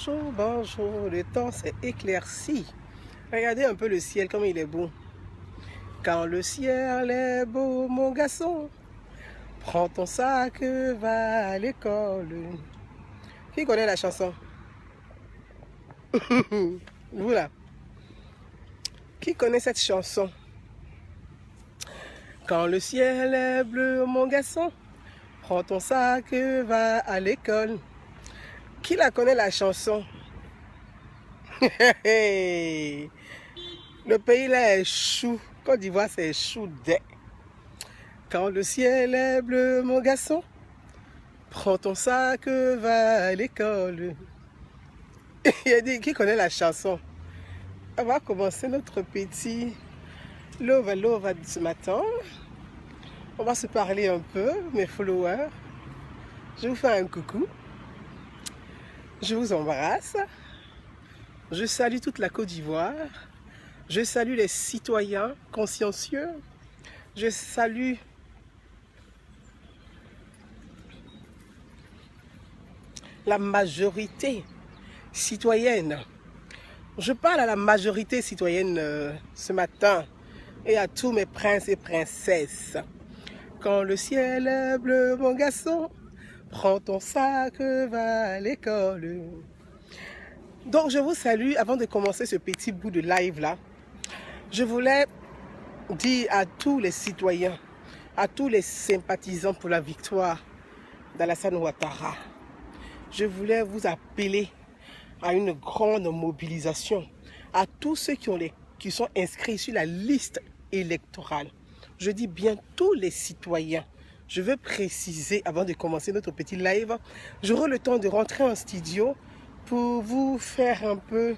Bonjour, bonjour, le temps s'est éclairci. Regardez un peu le ciel, comme il est beau. Quand le ciel est beau, mon garçon, prends ton sac, va à l'école. Qui connaît la chanson? Vous là, qui connaît cette chanson? Quand le ciel est bleu, mon garçon, prends ton sac, va à l'école. Qui la connaît la chanson? Le pays là est chou. Côte d'Ivoire c'est chou dès. Quand le ciel est bleu, mon garçon, prends ton sac, va à l'école. Il a dit, qui connaît la chanson? On va commencer notre petit lova lova de ce matin. On va se parler un peu, mes followers. Je vous fais un coucou. Je vous embrasse. Je salue toute la Côte d'Ivoire. Je salue les citoyens consciencieux. Je salue la majorité citoyenne. Je parle à la majorité citoyenne ce matin et à tous mes princes et princesses. Quand le ciel est bleu, mon garçon, prends ton sac, va à l'école. Donc je vous salue avant de commencer ce petit bout de live là. Je voulais dire à tous les citoyens, à tous les sympathisants pour la victoire d'Alassane Ouattara, je voulais vous appeler à une grande mobilisation, à tous ceux qui sont inscrits sur la liste électorale. Je dis bien tous les citoyens. Je veux préciser avant de commencer notre petit live, j'aurai le temps de rentrer en studio pour vous faire un peu,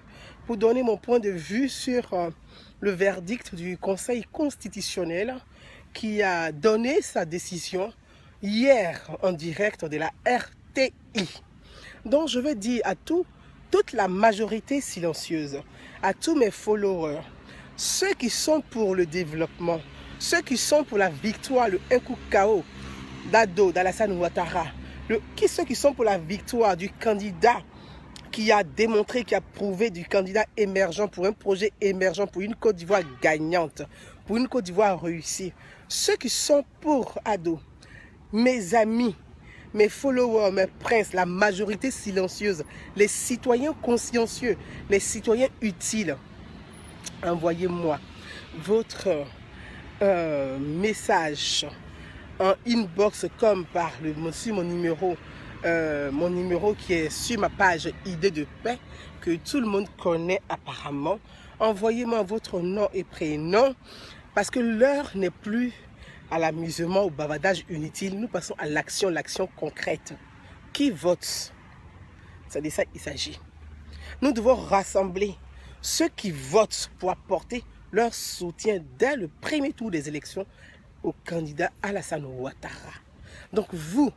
pour donner mon point de vue sur le verdict du Conseil constitutionnel qui a donné sa décision hier en direct de la RTI. Donc je veux dire à toute la majorité silencieuse, à tous mes followers, ceux qui sont pour le développement, ceux qui sont pour la victoire, le un coup KO d'Alassane Ouattara, ceux qui sont pour la victoire du candidat qui a démontré, qui a prouvé du candidat émergent pour un projet émergent, pour une Côte d'Ivoire gagnante, pour une Côte d'Ivoire réussie. Ceux qui sont pour Ado, mes amis, mes followers, mes princes, la majorité silencieuse, les citoyens consciencieux, les citoyens utiles, envoyez-moi votre message en inbox comme par sur mon numéro qui est sur ma page Idée de paix que tout le monde connaît apparemment. Envoyez-moi votre nom et prénom parce que l'heure n'est plus à l'amusement, au bavardage inutile. Nous passons à l'action concrète. Qui vote? C'est de ça qu'il s'agit. Nous devons rassembler ceux qui votent pour apporter leur soutien dès le premier tour des élections au candidat Alassane Ouattara. Donc vous,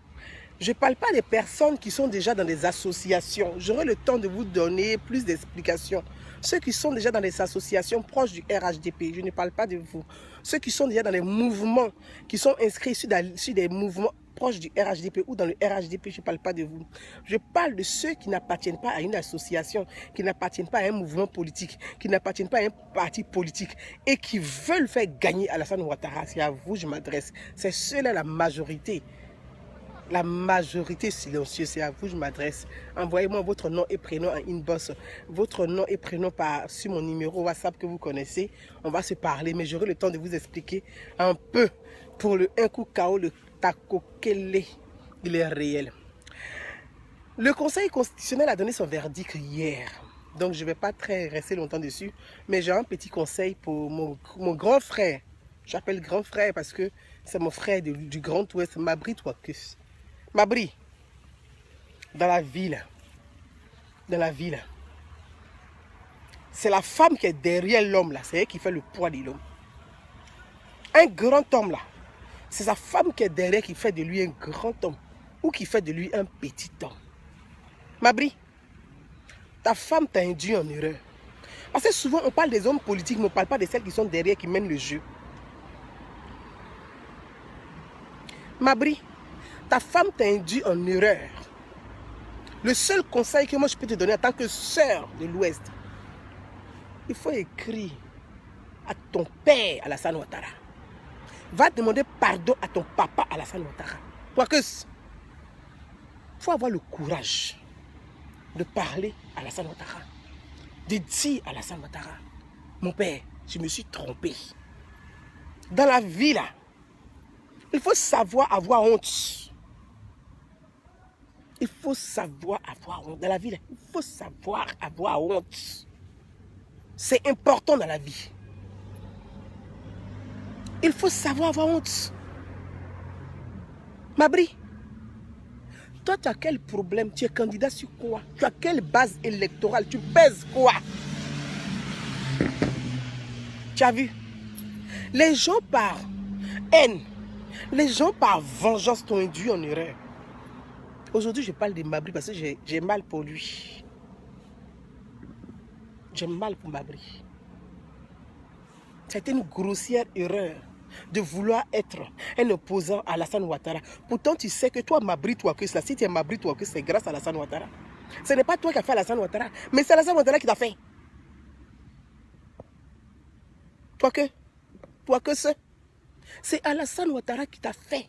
je ne parle pas des personnes qui sont déjà dans des associations. J'aurai le temps de vous donner plus d'explications. Ceux qui sont déjà dans des associations proches du RHDP, je ne parle pas de vous. Ceux qui sont déjà dans les mouvements, qui sont inscrits sur des mouvements proches du RHDP ou dans le RHDP, je ne parle pas de vous. Je parle de ceux qui n'appartiennent pas à une association, qui n'appartiennent pas à un mouvement politique, qui n'appartiennent pas à un parti politique et qui veulent faire gagner Alassane Ouattara. C'est à vous que je m'adresse. C'est ceux-là la majorité. La majorité silencieuse, c'est à vous que je m'adresse. Envoyez-moi votre nom et prénom en inbox. Votre nom et prénom sur mon numéro WhatsApp que vous connaissez. On va se parler, mais j'aurai le temps de vous expliquer un peu pour le un coup KO, le Takokele. Il est réel. Le Conseil constitutionnel a donné son verdict hier. Donc je ne vais pas rester longtemps dessus. Mais j'ai un petit conseil pour mon grand frère. J'appelle grand frère parce que c'est mon frère du Grand Ouest, Mabri Touakus. Mabri, dans la ville, c'est la femme qui est derrière l'homme là, c'est elle qui fait le poids de l'homme. Un grand homme là, c'est sa femme qui est derrière qui fait de lui un grand homme ou qui fait de lui un petit homme. Mabri, ta femme t'a induit en erreur. Parce que souvent on parle des hommes politiques, mais on ne parle pas de celles qui sont derrière qui mènent le jeu. Mabri, ta femme t'a induit en erreur. Le seul conseil que moi je peux te donner en tant que sœur de l'Ouest, il faut écrire à ton père Alassane Ouattara. Va demander pardon à ton papa Alassane Ouattara. Quoique, il faut avoir le courage de parler à Alassane Ouattara. De dire à Alassane Ouattara, mon père, je me suis trompé. Dans la vie là, il faut savoir avoir honte. Il faut savoir avoir honte. Dans la vie là, il faut savoir avoir honte. C'est important dans la vie. Il faut savoir avoir honte. Mabri, toi tu as quel problème? Tu es candidat sur quoi? Tu as quelle base électorale? Tu pèses quoi? Tu as vu? Les gens par haine, les gens par vengeance t'ont induit en erreur. Aujourd'hui je parle de Mabri parce que j'ai mal pour lui. J'ai mal pour Mabri. C'était une grossière erreur de vouloir être un opposant à Alassane Ouattara. Pourtant, tu sais que toi, Mabri Touaké, si tu es Mabri Touaké, c'est grâce à Alassane Ouattara. Ce n'est pas toi qui as fait Alassane Ouattara, mais c'est Alassane Ouattara qui t'a fait. Touaké, c'est Alassane Ouattara qui t'a fait.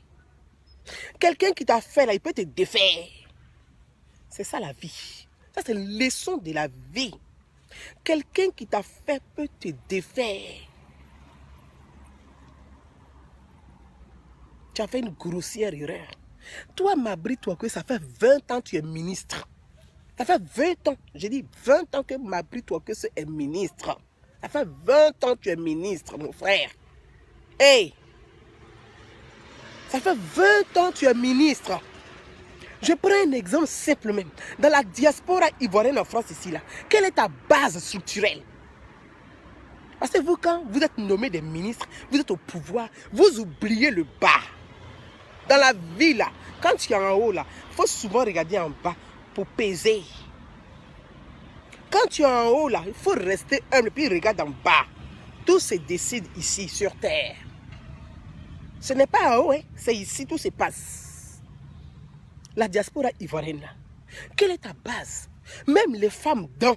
Quelqu'un qui t'a fait, là, il peut te défaire. C'est ça la vie. Ça, c'est une leçon de la vie. Quelqu'un qui t'a fait peut te défaire. Tu as fait une grossière erreur. Toi, Mabri Touaké, ça fait 20 ans que tu es ministre. Ça fait 20 ans. J'ai dit 20 ans que Mabri Touaké est ministre. Ça fait 20 ans que tu es ministre, mon frère. Hey! Ça fait 20 ans que tu es ministre. Je prends un exemple simple même. Dans la diaspora ivoirienne en France ici, là, quelle est ta base structurelle? Parce que vous, quand vous êtes nommé des ministres, vous êtes au pouvoir, vous oubliez le bas. Dans la vie, là, quand tu es en haut, là, il faut souvent regarder en bas pour peser. Quand tu es en haut, là, il faut rester humble, puis regarde en bas. Tout se décide ici, sur terre. Ce n'est pas en haut, hein, c'est ici, tout se passe. La diaspora ivoirienne, là, quelle est ta base? Même les femmes dents.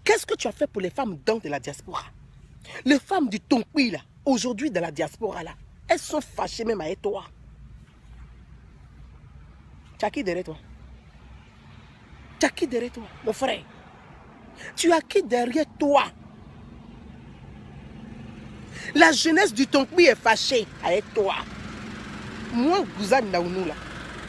Qu'est-ce que tu as fait pour les femmes dents de la diaspora? Les femmes du Tonkui, là, aujourd'hui de la diaspora, là, elles sont fâchées même avec toi. Tu as qui derrière toi? Tu as qui derrière toi, mon frère? Tu as qui derrière toi? La jeunesse du Tonkui est fâchée avec toi. Moi, Gouzan Naounou, là,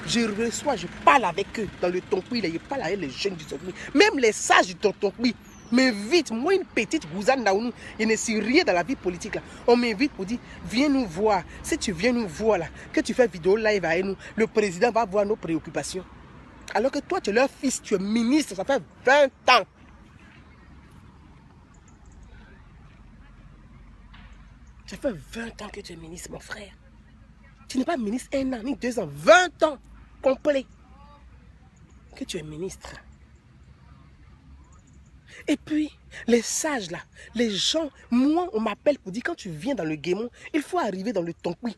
je parle avec eux dans le Tonkui, là, je parle avec les jeunes du Tonkui. Même les sages du Tonkui m'invitent. Moi, une petite Gouzan Naounou, je ne suis rien dans la vie politique, là. On m'invite pour dire, viens nous voir. Si tu viens nous voir, là, que tu fais vidéo live avec nous, le président va voir nos préoccupations. Alors que toi, tu es leur fils, tu es ministre, ça fait 20 ans. Ça fait 20 ans que tu es ministre, mon frère. Tu n'es pas ministre 1 an, ni 2 ans, 20 ans complet que tu es ministre. Et puis, les sages là, les gens, moi on m'appelle pour dire quand tu viens dans le Guémon, il faut arriver dans le Tonkui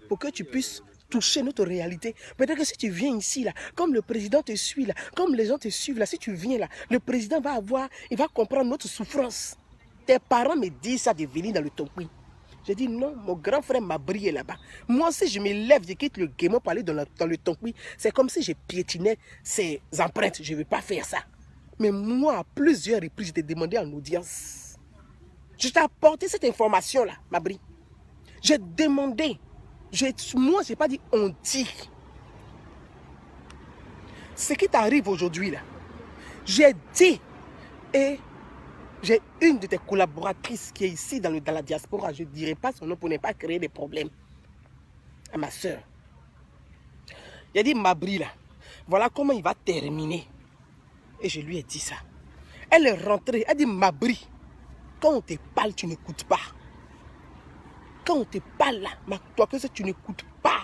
pour que tu puisses toucher notre réalité. Peut-être que si tu viens ici là, comme le président te suit là, comme les gens te suivent là, si tu viens là, le président va avoir, il va comprendre notre souffrance. Tes parents me disent ça de venir dans le Tonkui. J'ai dit non, mon grand frère m'a brillé là-bas. Moi, si je me lève, je quitte le Guémon pour aller dans le Tonkui, c'est comme si je piétinais ses empreintes. Je ne veux pas faire ça. Mais moi, à plusieurs reprises, je t'ai demandé en audience. Je t'ai apporté cette information-là, Mabri. J'ai demandé. Moi, je n'ai pas dit on dit. Ce qui t'arrive aujourd'hui, là, j'ai dit. Et j'ai une de tes collaboratrices qui est ici dans la diaspora. Je ne dirai pas son nom pour ne pas créer des problèmes. À ma soeur. J'ai dit, Mabri, là, voilà comment il va terminer. Et je lui ai dit ça. Elle est rentrée, elle dit, Mabri, quand on te parle, tu n'écoutes pas. Quand on te parle là, toi que tu n'écoutes pas.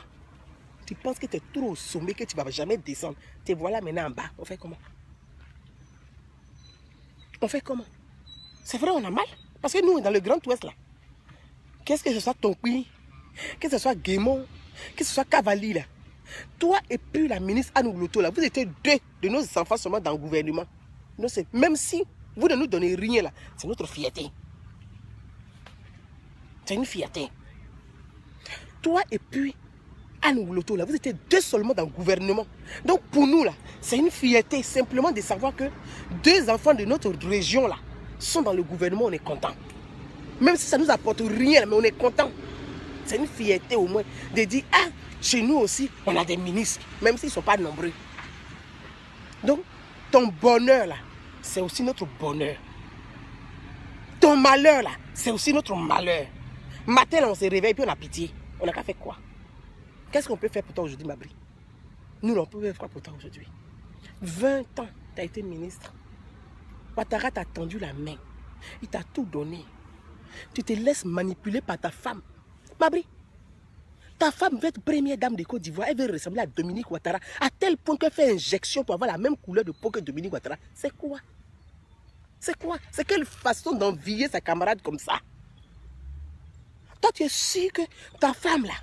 Tu penses que tu es trop au sommet, que tu ne vas jamais descendre. Te voilà maintenant en bas. On fait comment? On fait comment? C'est vrai, on a mal. Parce que nous, dans le Grand Ouest là, qu'est-ce que ce soit Tonkui, que ce soit Guémon, que ce soit Cavali là, Toi et puis la ministre Anne Loto, là, vous étiez deux de nos enfants seulement dans le gouvernement. Non, même si vous ne nous donnez rien là, c'est notre fierté. C'est une fierté. Toi et puis Anne Loto, là, vous étiez deux seulement dans le gouvernement. Donc pour nous, là, c'est une fierté simplement de savoir que deux enfants de notre région, là, sont dans le gouvernement, on est content. Même si ça ne nous apporte rien, mais on est content. C'est une fierté au moins de dire, ah, chez nous aussi, on a des ministres, même s'ils ne sont pas nombreux. Donc, ton bonheur, là, c'est aussi notre bonheur. Ton malheur, là, c'est aussi notre malheur. Matin, là, on se réveille, puis on a pitié. On n'a qu'à faire quoi? Qu'est-ce qu'on peut faire pour toi aujourd'hui, Mabri? Nous, on peut faire quoi pour toi aujourd'hui? 20 ans, tu as été ministre. Ouattara t'a tendu la main. Il t'a tout donné. Tu te laisses manipuler par ta femme. Mabri, ta femme veut être première dame de Côte d'Ivoire. Elle veut ressembler à Dominique Ouattara. À tel point qu'elle fait injection pour avoir la même couleur de peau que Dominique Ouattara. C'est quoi? C'est quoi? C'est quelle façon d'envier sa camarade comme ça? Toi, tu es sûr que ta femme, là,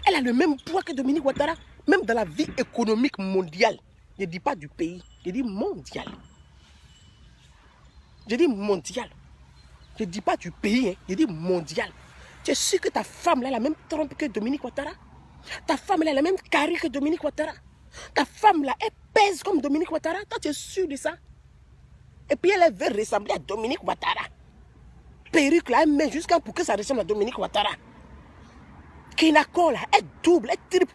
elle a le même poids que Dominique Ouattara? Même dans la vie économique mondiale. Je ne dis pas du pays, je dis mondial. Je dis mondial. Je ne dis pas du pays, hein, je dis mondial. Tu es sûr que ta femme là, a la même trompe que Dominique Ouattara? Ta femme là, a la même carrure que Dominique Ouattara? Ta femme là, elle pèse comme Dominique Ouattara? Toi, tu es sûr de ça? Et puis elle veut ressembler à Dominique Ouattara. Perruque là, elle met jusqu'à pour que ça ressemble à Dominique Ouattara. Kinako là, elle double, elle triple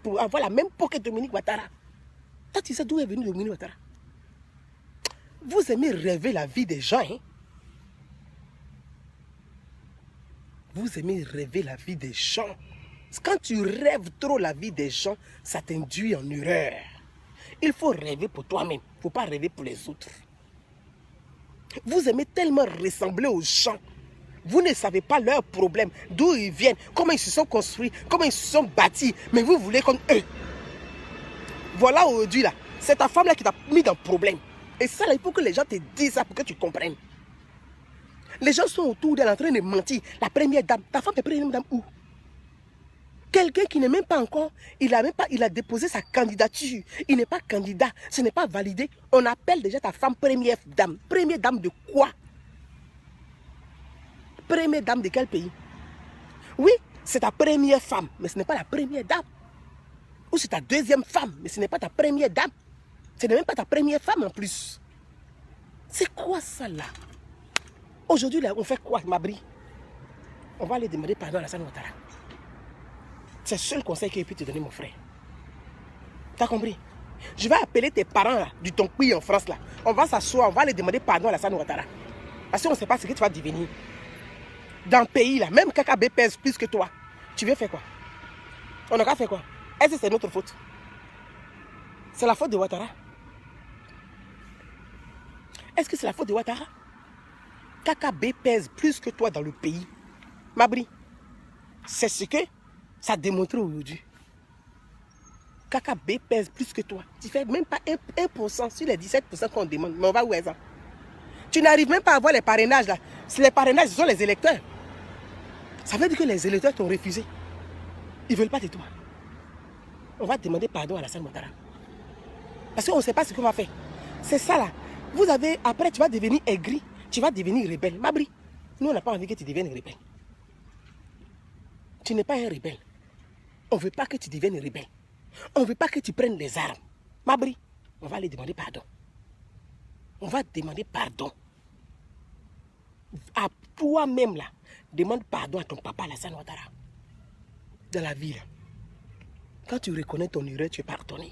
pour avoir la même peau que Dominique Ouattara. Toi, tu sais d'où est venu Dominique Ouattara? Vous aimez rêver la vie des gens, hein? Vous aimez rêver la vie des gens. Quand tu rêves trop la vie des gens, ça t'induit en erreur. Il faut rêver pour toi-même. Il ne faut pas rêver pour les autres. Vous aimez tellement ressembler aux gens. Vous ne savez pas leurs problèmes, d'où ils viennent, comment ils se sont construits, comment ils se sont bâtis. Mais vous voulez comme eux. Voilà aujourd'hui là. C'est ta femme là qui t'a mis dans le problème. Et ça là, il faut que les gens te disent ça pour que tu comprennes. Les gens sont autour d'elle en train de mentir. La première dame, ta femme est première dame où? Quelqu'un qui n'est même pas encore, il a déposé sa candidature. Il n'est pas candidat, ce n'est pas validé. On appelle déjà ta femme première dame. Première dame de quoi? Première dame de quel pays? Oui, c'est ta première femme, mais ce n'est pas la première dame. Ou c'est ta deuxième femme, mais ce n'est pas ta première dame. Ce n'est même pas ta première femme en plus. C'est quoi ça là? Aujourd'hui, là, on fait quoi, Mabri? On va aller demander pardon à Alassane Ouattara. C'est le seul conseil qu'il peut te donner, mon frère. T'as compris? Je vais appeler tes parents là, du ton pays en France là. On va s'asseoir, on va aller demander pardon à Alassane Ouattara. Parce qu'on ne sait pas ce que tu vas devenir. Dans le pays là, même KKB pèse plus que toi. Tu veux faire quoi? On n'a qu'à faire quoi? Est-ce que c'est notre faute? C'est la faute de Ouattara? Est-ce que c'est la faute de Ouattara? KKB pèse plus que toi dans le pays. Mabri, c'est ce que ça a démontré aujourd'hui. KKB pèse plus que toi. Tu ne fais même pas 1% sur les 17% qu'on demande. Mais on va où est ça? Tu n'arrives même pas à avoir les parrainages là. Les parrainages, ce sont les électeurs. Ça veut dire que les électeurs t'ont refusé. Ils ne veulent pas de toi. On va demander pardon à Alassane Ouattara. Parce qu'on ne sait pas ce qu'on va faire. C'est ça là. Vous avez, après tu vas devenir aigri. Tu vas devenir rebelle. Mabri, nous on n'a pas envie que tu deviennes rebelle. Tu n'es pas un rebelle. On ne veut pas que tu deviennes rebelle. On ne veut pas que tu prennes les armes. Mabri, on va aller demander pardon. On va demander pardon. À toi-même là, demande pardon à ton papa Alassane Ouattara. Dans la vie là. Quand tu reconnais ton erreur, tu es pardonné.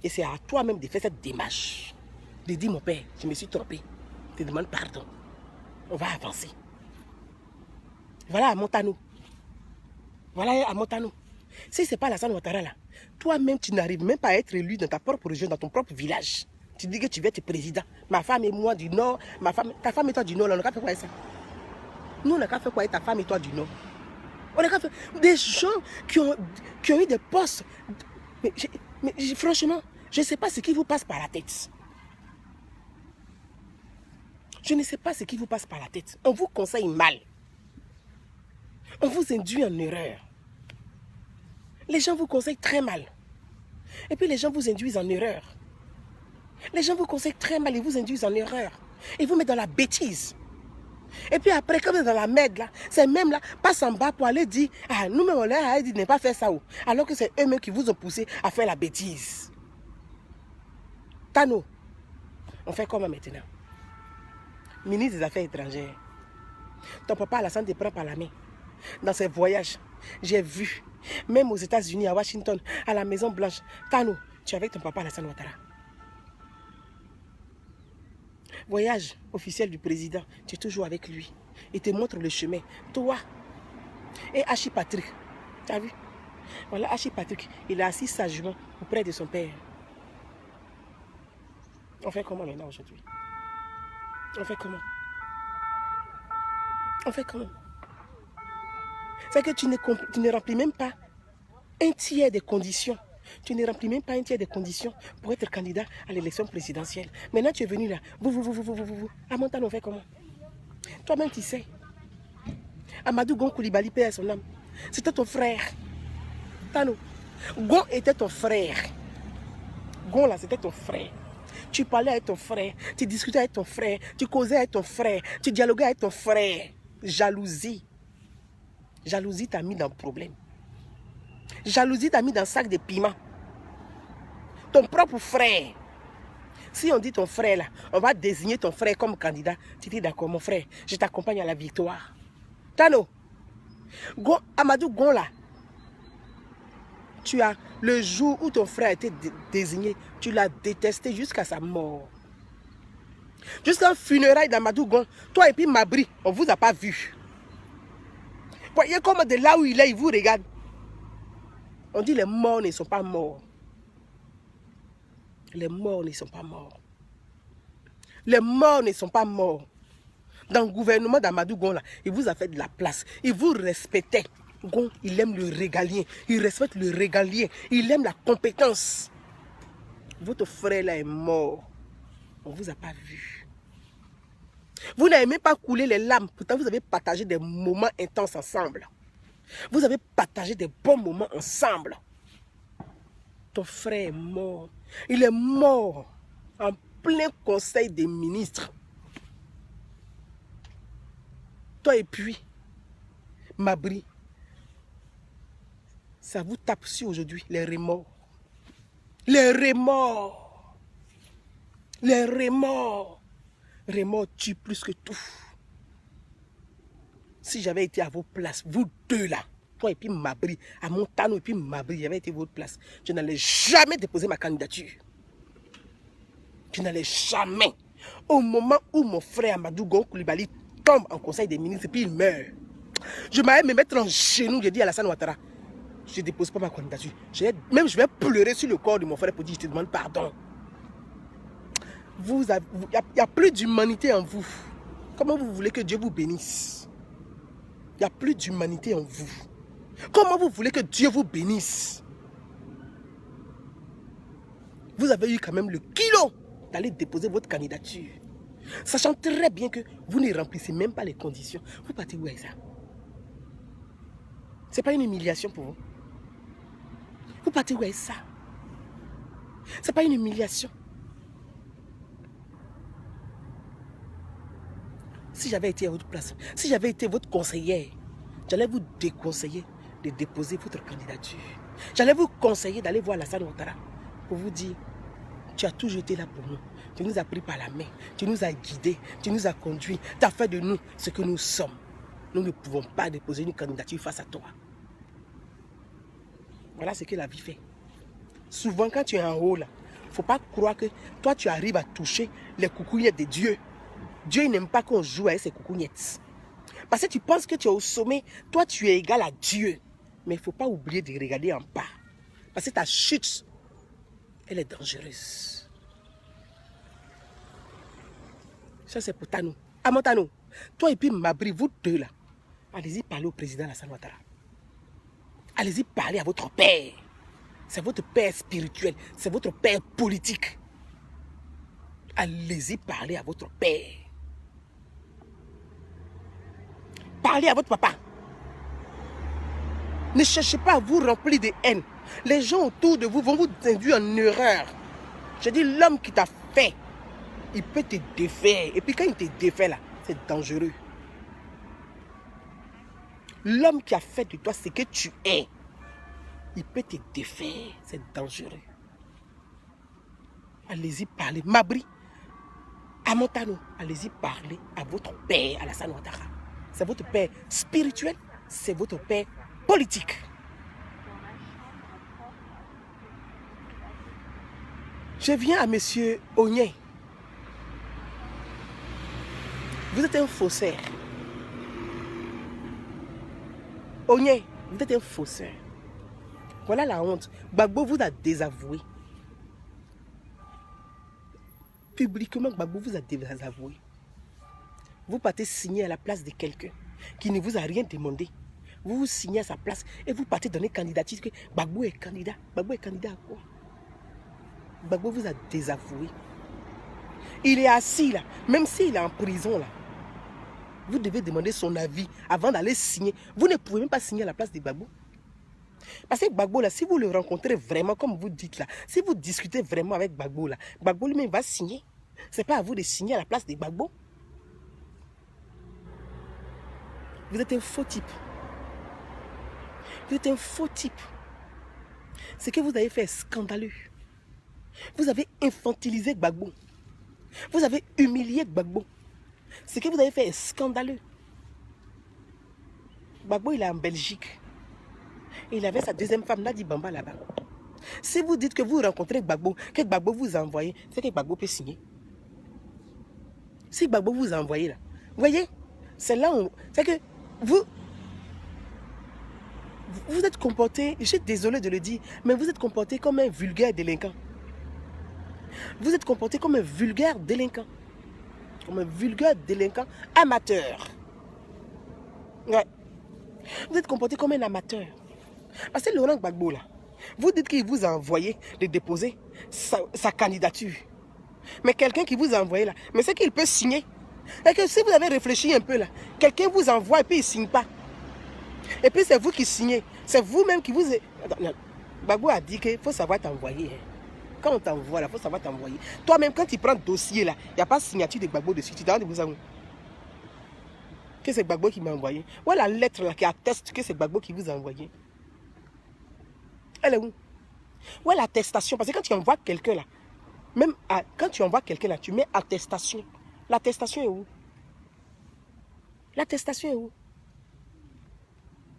Et c'est à toi-même de faire cette démarche. De dire mon père, je me suis trompé. Je te demande pardon. On va avancer. Voilà à Montano. Voilà à Montano. Si ce n'est pas Alassane Ouattara là, toi-même tu n'arrives même pas à être élu dans ta propre région, dans ton propre village. Tu dis que tu veux être président. Ma femme et moi du Nord, ta femme et toi du Nord, là, on n'a qu'à faire quoi ça? Nous on n'a qu'à faire quoi ta femme et toi du Nord? On n'a qu'à faire des gens qui ont eu des postes. Mais franchement, je ne sais pas ce qui vous passe par la tête. Je ne sais pas ce qui vous passe par la tête. On vous conseille mal. On vous induit en erreur. Les gens vous conseillent très mal. Et puis les gens vous induisent en erreur. Les gens vous conseillent très mal et vous induisent en erreur. Et vous mettent dans la bêtise. Et puis après, quand vous êtes dans la merde, là, c'est même là, passe en bas pour aller dire, ah, nous-mêmes, on a dit de ne pas faire ça. Alors que c'est eux-mêmes qui vous ont poussé à faire la bêtise. Tano, on fait comment maintenant? Ministre des Affaires étrangères. Ton papa Alassane te prend par la main. Dans ses voyages, j'ai vu, même aux États-Unis, à Washington, à la Maison Blanche, Tano, tu es avec ton papa Alassane Ouattara. Voyage officiel du président, tu es toujours avec lui. Il te montre le chemin. Toi et Hachi Patrick, tu as vu? Voilà, Hachi Patrick, il est assis sagement auprès de son père. On fait comment maintenant aujourd'hui? On fait comment? On fait comment? C'est que tu ne remplis même pas un tiers des conditions. Tu ne remplis même pas un tiers des conditions pour être candidat à l'élection présidentielle. Maintenant, tu es venu là. Vous. À Montana, on fait comment? Toi-même, tu sais. Amadou Gon Koulibaly, paix à son âme. C'était ton frère. Tano. Gon était ton frère. Gon, là, c'était ton frère. Tu parlais avec ton frère. Tu discutais avec ton frère. Tu causais avec ton frère. Tu dialoguais avec ton frère. Jalousie. Jalousie t'a mis dans le problème. Jalousie t'a mis dans le sac de piment. Ton propre frère. Si on dit ton frère là, on va désigner ton frère comme candidat. Tu dis d'accord mon frère, je t'accompagne à la victoire. Tano, Amadou Gon là, tu as le jour où ton frère a été désigné, tu l'as détesté jusqu'à sa mort. Jusqu'à un funérail d'Amadou Gon, toi et puis Mabri, on ne vous a pas vu. Voyez comme de là où il est, il vous regarde. On dit les morts ne sont pas morts. Les morts ne sont pas morts. Les morts ne sont pas morts. Dans le gouvernement d'Amadou Gon, là, il vous a fait de la place. Il vous respectait. Gon, il aime le régalien. Il respecte le régalien. Il aime la compétence. Votre frère là est mort. On ne vous a pas vu. Vous n'avez même pas coulé les larmes. Pourtant, vous avez partagé des moments intenses ensemble. Vous avez partagé des bons moments ensemble. Ton frère est mort. Il est mort en plein conseil des ministres. Toi et puis, Mabri, ça vous tape sur aujourd'hui, les remords. Les remords. Les remords. Remords tuent plus que tout. Si j'avais été à vos places, vous deux là, toi et puis Mabri, à Montano et puis Mabri, j'avais été à votre place, je n'allais jamais déposer ma candidature. Je n'allais jamais. Au moment où mon frère Amadou Gon Koulibaly tombe en conseil des ministres et puis il meurt, je m'allais me mettre en genou, j'ai dit à Alassane Ouattara, je ne dépose pas ma candidature. Je vais pleurer sur le corps de mon frère pour dire je te demande pardon. Il n'y a plus d'humanité en vous. Comment vous voulez que Dieu vous bénisse? Il n'y a plus d'humanité en vous. Comment vous voulez que Dieu vous bénisse? Vous avez eu quand même le kilo d'aller déposer votre candidature, sachant très bien que vous ne remplissez même pas les conditions. Vous partez où avec ça? Ce n'est pas une humiliation pour vous? Vous partez où avec ça? Ce n'est pas une humiliation? Si j'avais été à votre place, si j'avais été votre conseillère, j'allais vous déconseiller de déposer votre candidature. J'allais vous conseiller d'aller voir Alassane Ouattara pour vous dire, tu as toujours été là pour nous. Tu nous as pris par la main, tu nous as guidés, tu nous as conduits, tu as fait de nous ce que nous sommes. Nous ne pouvons pas déposer une candidature face à toi. Voilà ce que la vie fait. Souvent quand tu es en haut là, il ne faut pas croire que toi tu arrives à toucher les coucougnettes de Dieu. Dieu n'aime pas qu'on joue avec ses coucougnettes. Parce que tu penses que tu es au sommet, toi tu es égal à Dieu. Mais il ne faut pas oublier de regarder en bas. Parce que ta chute, elle est dangereuse. Ça c'est pour Tano. Amantano, toi et puis Mabri, vous deux là, allez-y parler au président Alassane Ouattara. Allez-y parler à votre père. C'est votre père spirituel, c'est votre père politique. Allez-y parler à votre père. Parlez à votre papa. Ne cherchez pas à vous remplir de haine. Les gens autour de vous vont vous induire en erreur. Je dis, l'homme qui t'a fait, il peut te défaire. Et puis quand il te défait là, c'est dangereux. L'homme qui a fait de toi ce que tu es, il peut te défaire. C'est dangereux. Allez-y parler. Mabri, Amontano, allez-y parler à votre père, Alassane Ouattara. C'est votre père spirituel, c'est votre père politique. Je viens à monsieur Ogné. Vous êtes un faussaire. Ogné, vous êtes un faussaire. Voilà la honte. Gbagbo vous a désavoué. Publiquement, Gbagbo vous a désavoué. Vous partez signer à la place de quelqu'un qui ne vous a rien demandé. Vous vous signez à sa place et vous partez donner candidature que Gbagbo est candidat. Gbagbo est candidat à quoi? Gbagbo vous a désavoué. Il est assis là, même s'il est en prison là. Vous devez demander son avis avant d'aller signer. Vous ne pouvez même pas signer à la place de Gbagbo. Parce que Gbagbo là, si vous le rencontrez vraiment comme vous dites là, si vous discutez vraiment avec Gbagbo là, Gbagbo lui-même va signer. C'est pas à vous de signer à la place de Gbagbo. Vous êtes un faux type. Vous êtes un faux type. Ce que vous avez fait est scandaleux. Vous avez infantilisé Gbagbo. Vous avez humilié Gbagbo. Ce que vous avez fait est scandaleux. Gbagbo, il est en Belgique. Et il avait sa deuxième femme, Nadi Bamba, là-bas. Si vous dites que vous rencontrez Gbagbo, que Gbagbo vous a envoyé, c'est que Gbagbo peut signer. Si Gbagbo vous a envoyé là, vous voyez, c'est là où... C'est que vous êtes comporté, je suis désolé de le dire, mais vous êtes comporté comme un vulgaire délinquant. Vous êtes comporté comme un vulgaire délinquant. Comme un vulgaire délinquant amateur. Ouais. Vous êtes comporté comme un amateur. Parce que Laurent Gbagbo là, vous dites qu'il vous a envoyé de déposer sa candidature. Mais quelqu'un qui vous a envoyé là, mais c'est qu'il peut signer. Et que si vous avez réfléchi un peu là, quelqu'un vous envoie et puis il ne signe pas. Et puis c'est vous qui signez. C'est vous-même qui vous... Gbagbo a dit qu'il faut savoir t'envoyer. Quand on t'envoie là, il faut savoir t'envoyer. Toi-même, quand tu prends le dossier là, il n'y a pas de signature de Gbagbo dessus. Tu t'en de vous en... Que c'est Gbagbo qui m'a envoyé. Voilà la lettre là qui atteste que c'est Gbagbo qui vous a envoyé. Elle est où? Où est l'attestation? Parce que quand tu envoies quelqu'un là, même quand tu envoies quelqu'un là, tu mets attestation. L'attestation est où? L'attestation est où?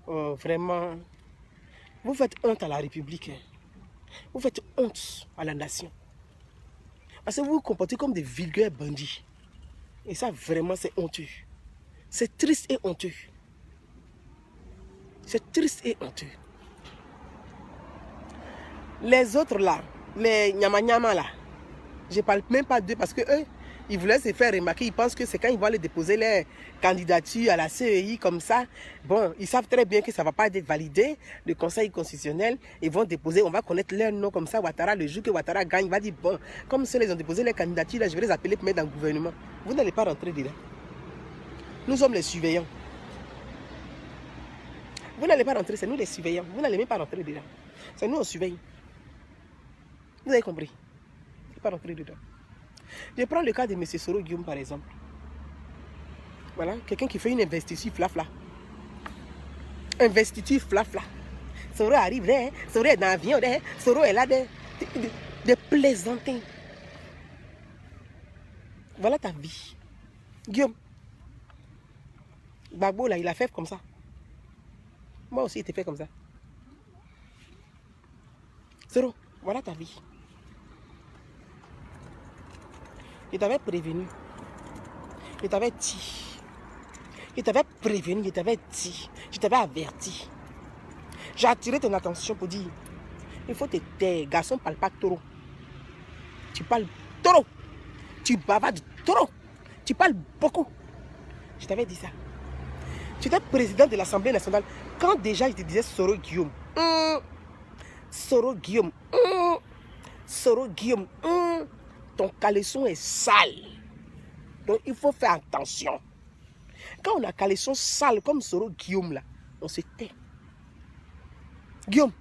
Oh, vraiment, vous faites honte à la République. Vous faites honte à la nation. Parce que vous vous comportez comme des vulgaires bandits. Et ça, vraiment, c'est honteux. C'est triste et honteux. C'est triste et honteux. Les autres là, les nyama là, je ne parle même pas d'eux parce que eux, ils voulaient se faire remarquer. Ils pensent que c'est quand ils vont aller déposer leur candidature à la CEI comme ça. Bon, ils savent très bien que ça ne va pas être validé. Le Conseil constitutionnel, ils vont déposer, on va connaître leur nom comme ça. Ouattara, le jour que Ouattara gagne, il va dire, bon, comme ceux ils ont déposé leur candidature, là, je vais les appeler pour mettre dans le gouvernement. Vous n'allez pas rentrer dedans. Nous sommes les surveillants. Vous n'allez pas rentrer, c'est nous les surveillants. Vous n'allez même pas rentrer dedans. C'est nous on surveille. Vous avez compris? Je ne vais pas rentrer dedans. Je prends le cas de M. Soro Guillaume par exemple. Voilà, quelqu'un qui fait une investiture flafla. Investiture flafla. Soro arrive là, Soro est dans l'avion, Soro est là, de plaisanter. Voilà ta vie. Guillaume. Gbagbo là, il a fait comme ça. Moi aussi, il était fait comme ça. Soro, voilà ta vie. Je t'avais prévenu. Je t'avais dit. Je t'avais prévenu, je t'avais dit. Je t'avais averti. J'ai attiré ton attention pour dire, il faut te taire. Garçon, ne parle pas trop. Tu parles trop. Tu bavardes trop. Tu parles beaucoup. Je t'avais dit ça. Tu étais président de l'Assemblée nationale. Quand déjà je te disais Soro Guillaume. Soro Guillaume. Soro Guillaume. Ton caleçon est sale. Donc il faut faire attention. Quand on a caleçon sale comme Soro Guillaume là, on se tait. Guillaume,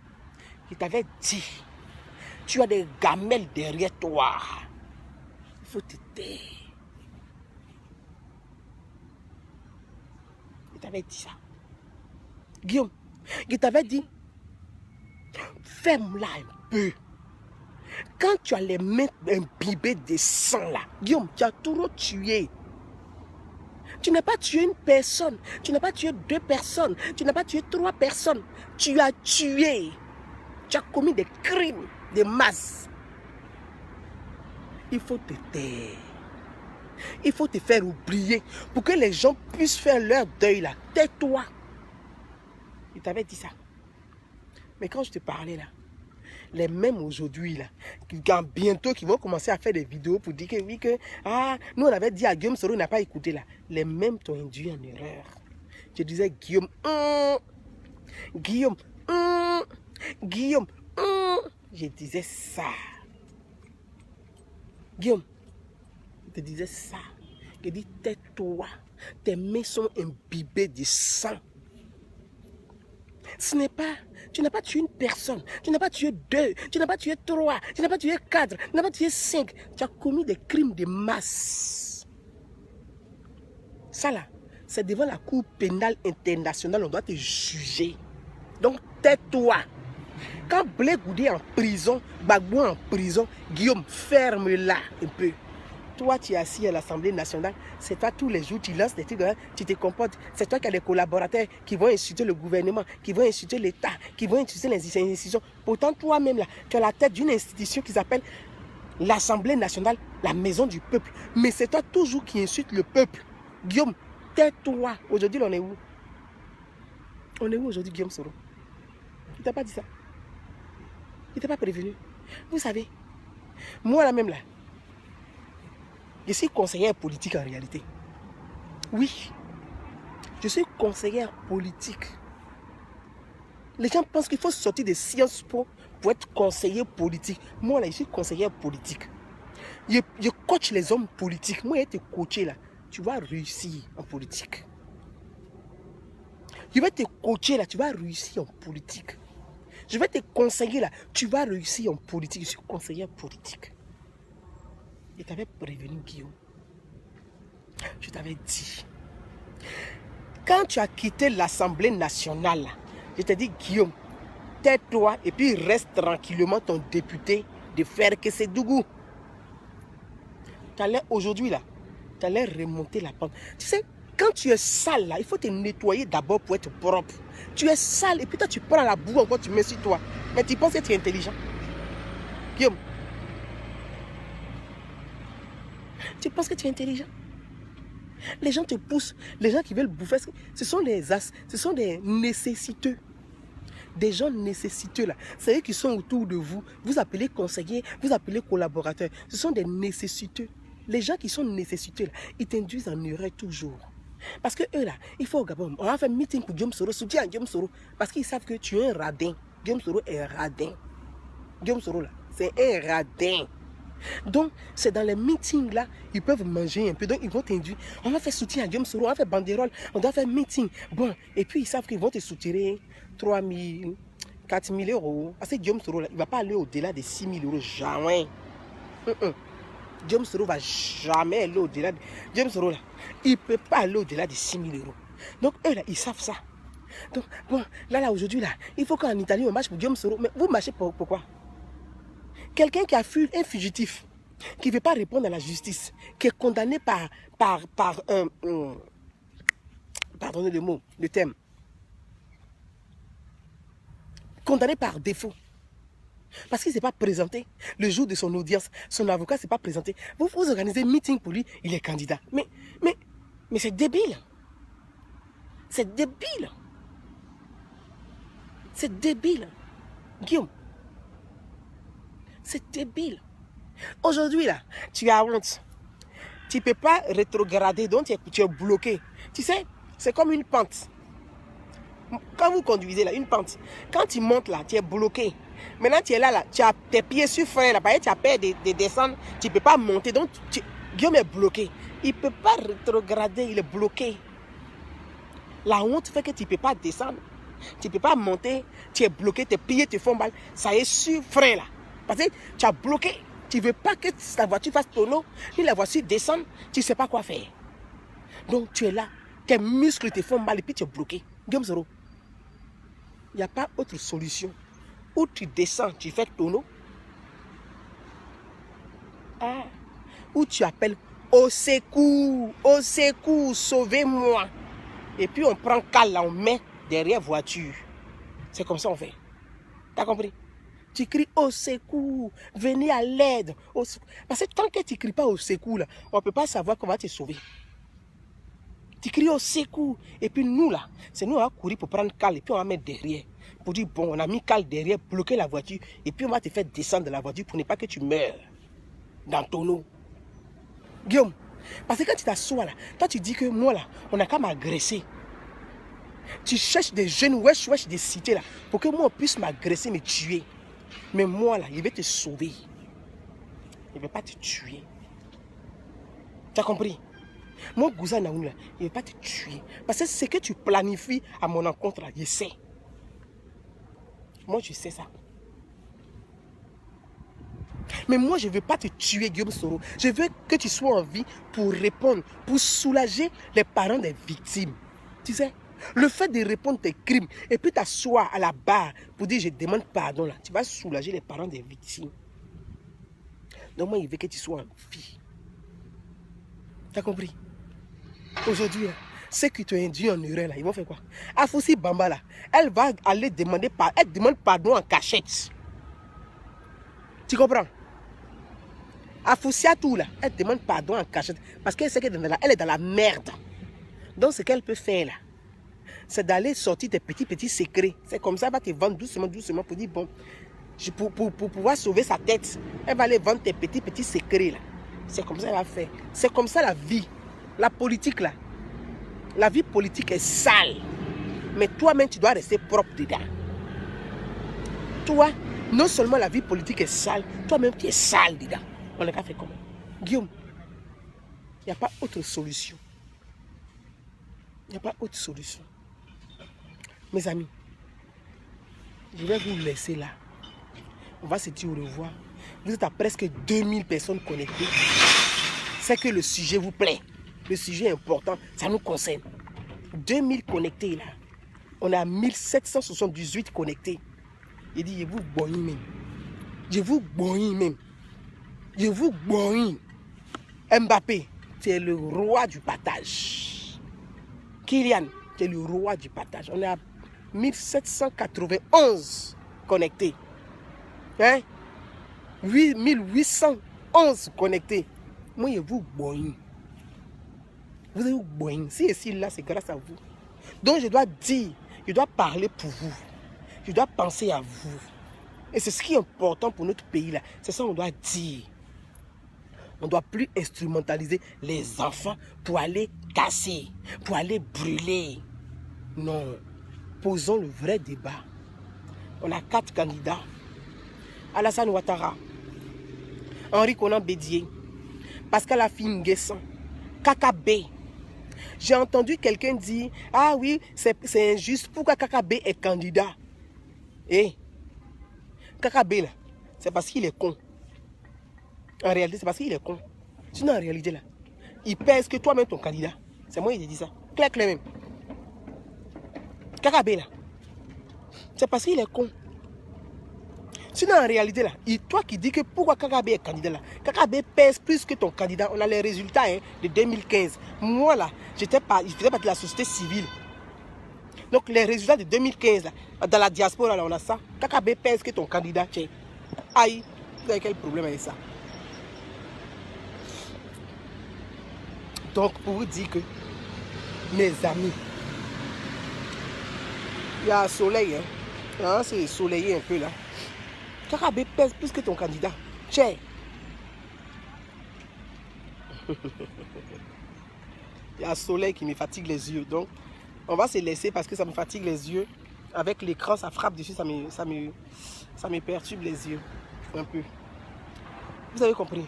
je t'avais dit, tu as des gamelles derrière toi. Il faut te taire. Je t'avais dit ça. Guillaume, je t'avais dit, ferme-la un peu. Quand tu as les mains imbibées de sang là, Guillaume, tu as trop tué. Tu n'as pas tué une personne, tu n'as pas tué 2 personnes, tu n'as pas tué 3 personnes. Tu as tué. Tu as commis des crimes de masse. Il faut te taire. Il faut te faire oublier pour que les gens puissent faire leur deuil là. Tais-toi. Il t'avait dit ça. Mais quand je te parlais là, les mêmes aujourd'hui là, bientôt qui vont commencer à faire des vidéos pour dire que oui, que nous on avait dit à Guillaume Soro, n'a pas écouté là. Les mêmes t'ont induit en erreur. Je disais Guillaume, Guillaume, Guillaume, je disais ça. Guillaume, je te disais ça. Je dis tais-toi, tes mains sont imbibées de sang. Ce n'est pas, tu n'as pas tué une personne, tu n'as pas tué 2, tu n'as pas tué 3, tu n'as pas tué 4, tu n'as pas tué 5. Tu as commis des crimes de masse. Ça là, c'est devant la Cour pénale internationale, on doit te juger. Donc tais-toi. Quand Blé Goudé est en prison, Gbagbo en prison, Guillaume, ferme-la un peu. Toi, tu es assis à l'Assemblée nationale, c'est toi tous les jours, tu lances des trucs, hein, tu te comportes. C'est toi qui as des collaborateurs qui vont insulter le gouvernement, qui vont insulter l'État, qui vont insulter les institutions. Pourtant, toi-même, là, tu as la tête d'une institution qui s'appelle l'Assemblée nationale, la maison du peuple. Mais c'est toi toujours qui insulte le peuple. Guillaume, tais-toi. Aujourd'hui, on est où? On est où aujourd'hui, Guillaume Soro? Il ne t'a pas dit ça? Il ne t'a pas prévenu? Vous savez, moi, là même, là, je suis conseillère politique en réalité. Oui, je suis conseillère politique. Les gens pensent qu'il faut sortir de Sciences Po pour être conseiller politique. Moi, là, je suis conseillère politique. Je coach les hommes politiques. Moi, je vais te coacher là. Tu vas réussir en politique. Je vais te coacher là. Tu vas réussir en politique. Je vais te conseiller là. Tu vas réussir en politique. Je suis conseillère politique. Je t'avais prévenu, Guillaume. Je t'avais dit. Quand tu as quitté l'Assemblée nationale, je t'ai dit, Guillaume, tais-toi et puis reste tranquillement ton député de faire que c'est Dougou. Tu allais aujourd'hui là, tu allais remonter la pente. Tu sais, quand tu es sale là, il faut te nettoyer d'abord pour être propre. Tu es sale et puis toi tu prends la boue encore, tu mets sur toi. Mais tu penses que tu es intelligent. Guillaume. Tu penses que tu es intelligent? Les gens te poussent, les gens qui veulent bouffer, ce sont des as, ce sont des nécessiteux. Des gens nécessiteux là, c'est eux qui sont autour de vous. Vous appelez conseillers, vous appelez collaborateurs. Ce sont des nécessiteux. Les gens qui sont nécessiteux là, ils t'induisent en erreur toujours. Parce que eux là, il faut au Gabon, on va faire un meeting pour Guillaume Soro, soutien à Guillaume Soro. Parce qu'ils savent que tu es un radin. Guillaume Soro est radin. Guillaume Soro là, c'est un radin. Donc, c'est dans les meetings là, ils peuvent manger un peu. Donc, ils vont t'induire. On va faire soutien à Guillaume Soro, on va faire banderole, on doit faire meeting. Bon, et puis ils savent qu'ils vont te soutirer 3 000, 4 000 euros. Parce que Guillaume Soro là, il ne va pas aller au-delà de 6 000 euros. Jamais. Guillaume Soro ne va jamais aller au-delà. Guillaume Soro là, il ne peut pas aller au-delà de 6 000 euros. Donc, eux là, ils savent ça. Donc, bon, là, aujourd'hui là, il faut qu'en Italie, on marche pour Guillaume Soro. Mais vous marchez pourquoi? Quelqu'un qui a fui un fugitif, qui ne veut pas répondre à la justice, qui est condamné pardonnez le mot, le thème, condamné par défaut, parce qu'il ne s'est pas présenté le jour de son audience, son avocat ne s'est pas présenté. Vous organisez un meeting pour lui, il est candidat. Mais c'est débile. C'est débile. C'est débile. Guillaume. C'est débile. Aujourd'hui, là, tu as honte. Tu ne peux pas rétrograder, donc tu es bloqué. Tu sais, c'est comme une pente. Quand vous conduisez, là, une pente. Quand tu montes, là, tu es bloqué. Maintenant, tu es là, tu as tes pieds sur frein, là, tu as peur de descendre. Tu ne peux pas monter, donc Guillaume est bloqué. Il ne peut pas rétrograder, il est bloqué. La honte fait que tu ne peux pas descendre. Tu ne peux pas monter, tu es bloqué, tes pieds te font mal. Ça est sûr, frère là. Parce que tu as bloqué. Tu ne veux pas que ta voiture fasse tonneau, ni la voiture descende, tu ne sais pas quoi faire. Donc tu es là, tes muscles te font mal et puis tu es bloqué. Guillaume Soro, il n'y a pas autre solution. Ou tu descends, tu fais tonneau. Ah. Ou tu appelles au secours, sauvez-moi. Et puis on prend cal là, on met derrière voiture. C'est comme ça on fait. T'as compris? Tu cries au secours, venez à l'aide. Parce que tant que tu ne cries pas au secours, là, on ne peut pas savoir comment te sauver. Tu cries au secours. Et puis nous là, c'est nous on va courir pour prendre cal et puis on va mettre derrière. Pour dire bon, on a mis cal derrière, bloquer la voiture. Et puis on va te faire descendre de la voiture pour ne pas que tu meurs dans ton eau. Guillaume, parce que quand tu t'assois là, toi tu dis que moi là, on n'a qu'à m'agresser. Tu cherches des jeunes wesh des cités là, pour que moi on puisse m'agresser, me tuer. Mais moi là, il vais te sauver. Il ne va pas te tuer. Tu as compris? Mon Gouza Naoun là, il ne va pas te tuer. Parce que ce que tu planifies à mon encontre là, je sais. Moi je sais ça. Mais moi, je ne veux pas te tuer, Guillaume Soro. Je veux que tu sois en vie pour répondre, pour soulager les parents des victimes. Tu sais, le fait de répondre tes crimes et puis t'asseoir à la barre pour dire je demande pardon, là, tu vas soulager les parents des victimes. Donc moi, il veut que tu sois en vie. Tu as compris? Aujourd'hui, ceux qui t'ont induit en erreur, là, ils vont faire quoi? Afoussi Bamba, là, elle va aller demander pardon. Elle demande pardon en cachette. Tu comprends? Afoussia tout là, elle demande pardon en cachette parce qu'elle sait qu'elle est dans la merde. Donc ce qu'elle peut faire là, c'est d'aller sortir des petits secrets. C'est comme ça, elle va te vendre doucement pour dire bon, pour pouvoir sauver sa tête, elle va aller vendre tes petits secrets là. C'est comme ça qu'elle va faire. C'est comme ça la vie, la politique là. La vie politique est sale, mais toi-même tu dois rester propre dedans. Toi, non seulement la vie politique est sale, toi-même tu es sale dedans. On l'a fait comment? Guillaume, il n'y a pas autre solution. Il n'y a pas autre solution. Mes amis, je vais vous laisser là. On va se dire au revoir. Vous êtes à presque 2000 personnes connectées. C'est que le sujet vous plaît. Le sujet est important, ça nous concerne. 2000 connectés là. On a 1778 connectés. Il dit, je vous bois même. Je vous bois même. Je vous bois. Mbappé, tu es le roi du partage. Kylian, tu es le roi du partage. On est à 1791 connectés. Hein? 1811 connectés. Moi, je vous bois. Vous avez bois. Si ici, là, c'est grâce à vous. Donc, je dois dire, je dois parler pour vous. Je dois penser à vous. Et c'est ce qui est important pour notre pays, là. C'est ça qu'on doit dire. On ne doit plus instrumentaliser les enfants pour aller casser, pour aller brûler. Non. Posons le vrai débat. On a 4 candidats. Alassane Ouattara, Henri Konan Bédié, Pascal Afim Nguessan, KKB. J'ai entendu quelqu'un dire, ah oui, c'est injuste. Pourquoi KKB est candidat? Eh, KKB là, c'est parce qu'il est con. En réalité, c'est parce qu'il est con. Sinon, en réalité, là, il pèse que toi-même ton candidat. C'est moi qui te dis ça. Claire même. KKB, là, c'est parce qu'il est con. Sinon, en réalité, là, toi qui dis que pourquoi KKB est candidat, là, KKB pèse plus que ton candidat. On a les résultats hein, de 2015. Moi, là, je faisais partie de la société civile. Donc, les résultats de 2015, là, dans la diaspora, là, on a ça. KKB pèse que ton candidat. Tiens. Aïe, vous avez quel problème avec ça? Donc, pour vous dire que, mes amis, il y a un soleil, hein, c'est soleillé un peu là. KKB pèse plus que ton candidat. Tiens. Il y a un soleil qui me fatigue les yeux. Donc, on va se laisser parce que ça me fatigue les yeux. Avec l'écran, ça frappe dessus, ça me perturbe les yeux. Un peu. Vous avez compris?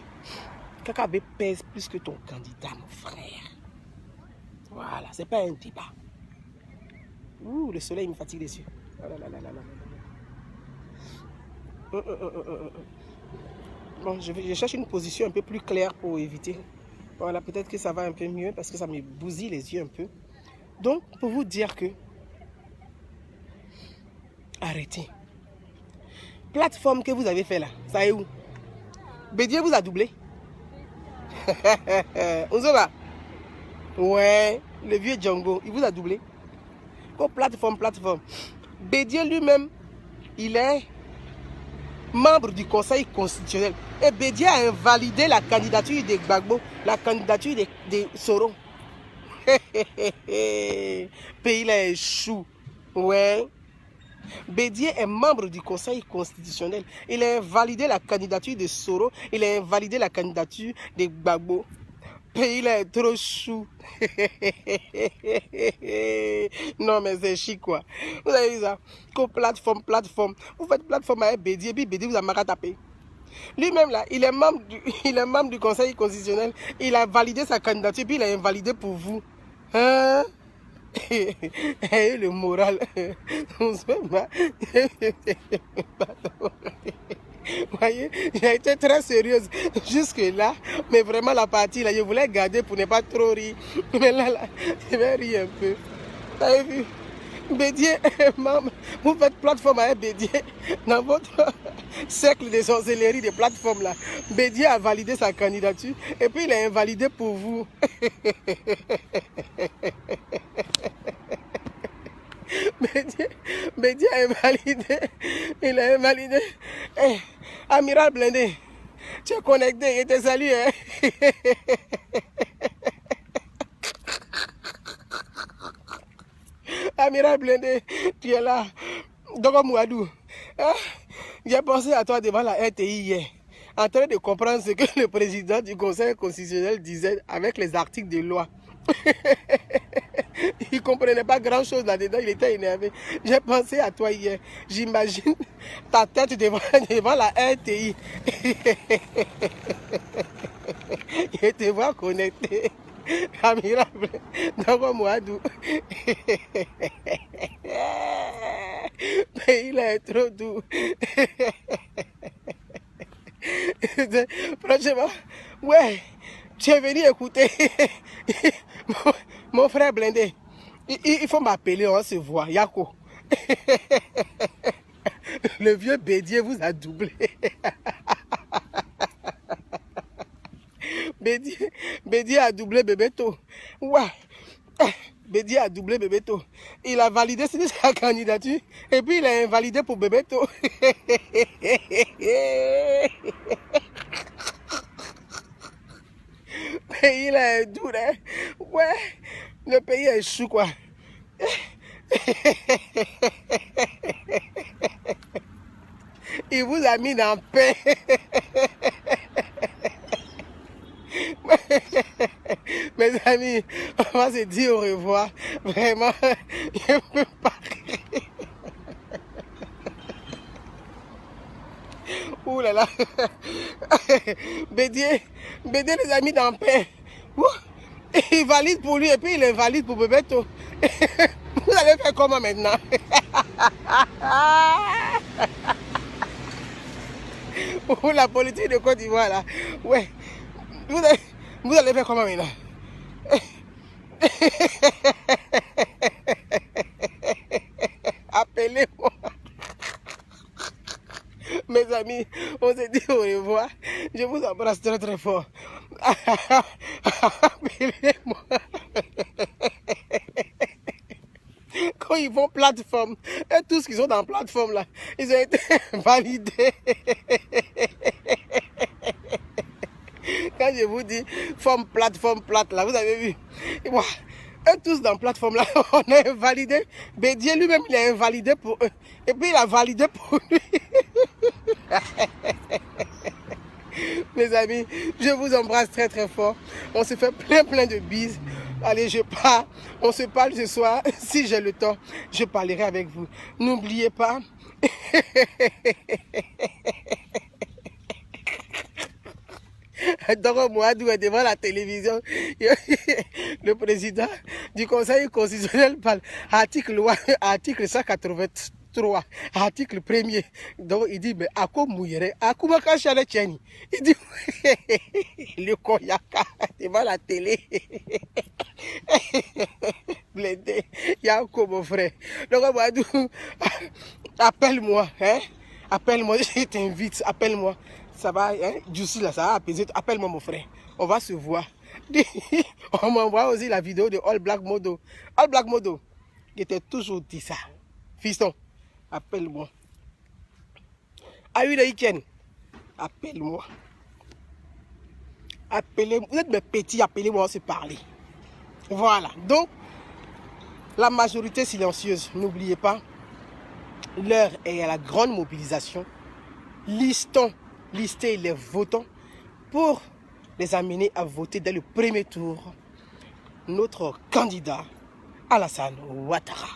KKB pèse plus que ton candidat, mon frère. Voilà, c'est pas un débat. Ouh, le soleil me fatigue les yeux. Oh là là là là là. Bon, je cherche une position un peu plus claire pour éviter. Voilà, peut-être que ça va un peu mieux parce que ça me bousille les yeux un peu. Donc, pour vous dire que arrêtez. Plateforme que vous avez fait là, ça est où? Bédier vous a doublé. Ouzola. Ouais, le vieux Django, il vous a doublé. Oh, plateforme. Bédier lui-même, il est membre du Conseil constitutionnel. Et Bédier a invalidé la candidature de Gbagbo, la candidature de Soro. Pays là échoue. Ouais. Bédier est membre du Conseil constitutionnel. Il a invalidé la candidature de Soro. Il a invalidé la candidature de Gbagbo. Pays là est trop chou. Non mais c'est chic quoi. Vous avez vu ça? Plateforme. Vous faites plateforme avec Bédier, puis Bédier vous a marre à taper. Lui-même là, il est membre du Conseil constitutionnel. Il a validé sa candidature, puis il a invalidé pour vous. Hein? Et le moral. On se fait mal. Vous voyez, j'ai été très sérieuse jusque-là, mais vraiment la partie là, je voulais garder pour ne pas trop rire. Mais là, je vais rire un peu. Vous avez vu? Bédier est membre. Vous faites plateforme avec Bédier dans votre cercle de sorcellerie de plateforme là. Bédier a validé sa candidature et puis il a invalidé pour vous. Bédier a invalidé. Il a invalidé. Hey, Amiral Blindé, tu es connecté, je te salue. Hein? Amiral Blindé, tu es là. Dogo Mouadou, hein? J'ai pensé à toi devant la RTI hier, en train de comprendre ce que le président du Conseil constitutionnel disait avec les articles de loi. Il ne comprenait pas grand chose là-dedans, il était énervé. J'ai pensé à toi hier. J'imagine ta tête devant la RTI. Et te voir connecté. Admirable. Dogo Mouadou. Mais il est trop doux. Franchement, ouais, tu es venu écouter mon frère Blindé. Il faut m'appeler, on se voit. Yako. Le vieux Bédier vous a doublé. Bédier a doublé Bébéto. Ouais. Bédier a doublé Bébéto. Il a validé sa candidature et puis il a invalidé pour Bébéto. Le pays là est dur, hein? Ouais, le pays est chou quoi. Il vous a mis dans paix. Mes amis, on va se dire au revoir. Vraiment, je ne peux pas rire. Ouh là là. Bédier les a mis dans paix. Il valide pour lui et puis il invalide pour Bébéto. Vous allez faire comment maintenant? Pour la politique de Côte d'Ivoire là. Ouais. Vous allez faire comment maintenant? Appelez-moi. Mes amis, on se dit au revoir. Je vous embrasse très très fort. Appelez-moi. Quand ils vont plateforme, et tous qui sont dans la plateforme là, ils ont été validés. Quand je vous dis forme plate là, vous avez vu. Et tous dans la plateforme là, on a invalidé. Bédier lui-même, il a invalidé pour eux. Et puis il a validé pour lui. Mes amis, je vous embrasse très très fort. On se fait plein de bises. Allez, je pars. On se parle ce soir. Si j'ai le temps, je parlerai avec vous. N'oubliez pas. Dogo Mouadou est devant la télévision. Le président du Conseil constitutionnel parle article 183, article 1er. Donc il dit, mais à quoi mouillerait? À quoi cacher Tchani? Il dit, le koyaka devant la télé. Blindé, il y a encore mon frère. Donc, appelle-moi, hein? Appelle-moi, je t'invite, appelle-moi. Ça va, hein? Jussi là, ça va apaiser. Appelle-moi mon frère. On va se voir. On m'envoie aussi la vidéo de All Black Modo. All Black Modo, qui était toujours dit ça. Fiston, appelle-moi. Aïe, Etienne, appelle-moi. Appelez-moi. Vous êtes mes petits, appelez-moi, on se parler. Voilà. Donc, la majorité silencieuse, n'oubliez pas, l'heure est à la grande mobilisation. Listez les votants pour les amener à voter dès le premier tour notre candidat Alassane Ouattara.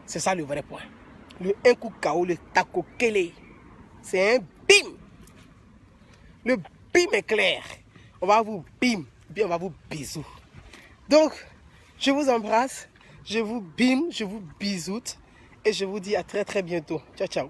C'est ça le vrai point. Le un coup KO, le taco kele. C'est un bim. Le bim est clair. On va vous bim, puis on va vous bisou. Donc, je vous embrasse, je vous bim, je vous bisoute et je vous dis à très très bientôt. Ciao, ciao.